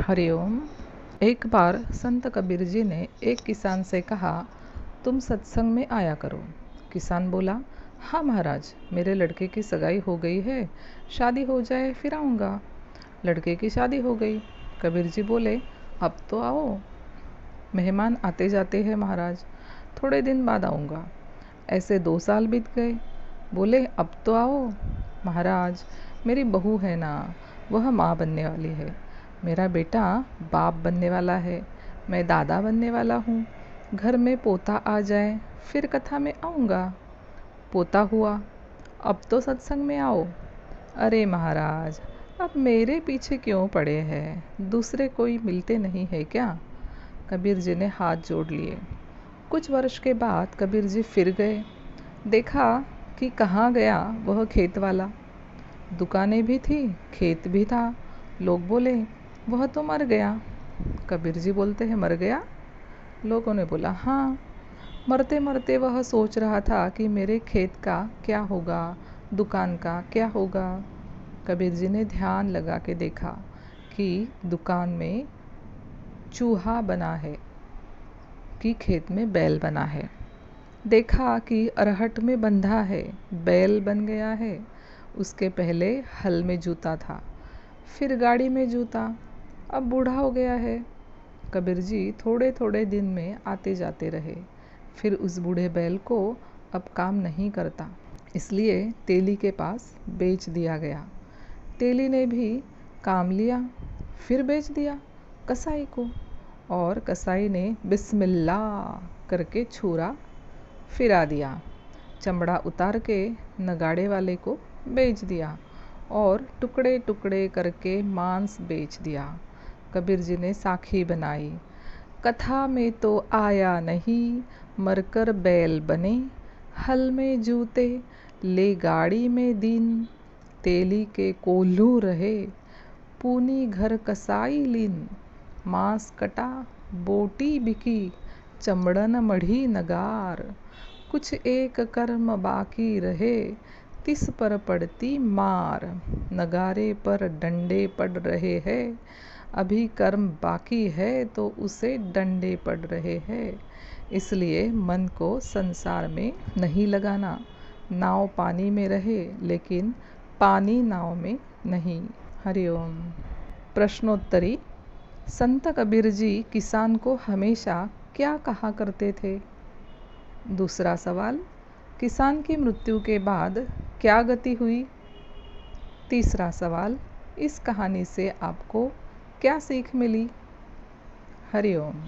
हरिओम। एक बार संत कबीर जी ने एक किसान से कहा, तुम सत्संग में आया करो। किसान बोला, हाँ महाराज, मेरे लड़के की सगाई हो गई है, शादी हो जाए फिर आऊँगा। लड़के की शादी हो गई। कबीर जी बोले, अब तो आओ। मेहमान आते जाते हैं महाराज, थोड़े दिन बाद आऊँगा। ऐसे 2 साल बीत गए। बोले, अब तो आओ। महाराज, मेरी बहू है ना, वह माँ बनने वाली है। मेरा बेटा बाप बनने वाला है, मैं दादा बनने वाला हूँ। घर में पोता आ जाए फिर कथा में आऊँगा। पोता हुआ, अब तो सत्संग में आओ। अरे महाराज, अब मेरे पीछे क्यों पड़े हैं, दूसरे कोई मिलते नहीं है क्या? कबीर जी ने हाथ जोड़ लिए। कुछ वर्ष के बाद कबीर जी फिर गए। देखा कि कहाँ गया वह खेत वाला। दुकानें भी थी, खेत भी था। लोग बोले, वह तो मर गया। कबीर जी बोलते हैं, मर गया? लोगों ने बोला, हाँ, मरते मरते वह सोच रहा था कि मेरे खेत का क्या होगा, दुकान का क्या होगा। कबीर जी ने ध्यान लगा के देखा कि दुकान में चूहा बना है, कि खेत में बैल बना है। देखा कि अरहट में बंधा है, बैल बन गया है। उसके पहले हल में जूता था, फिर गाड़ी में जूता, अब बूढ़ा हो गया है। कबीर जी थोड़े थोड़े दिन में आते जाते रहे। फिर उस बूढ़े बैल को अब काम नहीं करता, इसलिए तेली के पास बेच दिया गया। तेली ने भी काम लिया, फिर बेच दिया कसाई को, और कसाई ने बिस्मिल्लाह करके छुरा फिरा दिया। चमड़ा उतार के नगाड़े वाले को बेच दिया और टुकड़े टुकड़े करके मांस बेच दिया। कबीर जी ने साखी बनाई, कथा में तो आया नहीं, मरकर बैल बने, हल में जूते, ले गाड़ी में दिन, तेली के कोल्हू रहे, पूनी घर कसाई लीन, मांस कटा, बोटी बिकी, चमड़न मढ़ी नगार, कुछ एक कर्म बाकी रहे, तिस पर पड़ती मार, नगारे पर डंडे पड़ रहे हैं, अभी कर्म बाकी है तो उसे डंडे पड़ रहे हैं। इसलिए मन को संसार में नहीं लगाना। नाव पानी में रहे लेकिन पानी नाव में नहीं। हरिओम। प्रश्नोत्तरी। संत कबीर जी किसान को हमेशा क्या कहा करते थे? दूसरा सवाल, किसान की मृत्यु के बाद क्या गति हुई? तीसरा सवाल, इस कहानी से आपको क्या सीख मिली? हरिओम।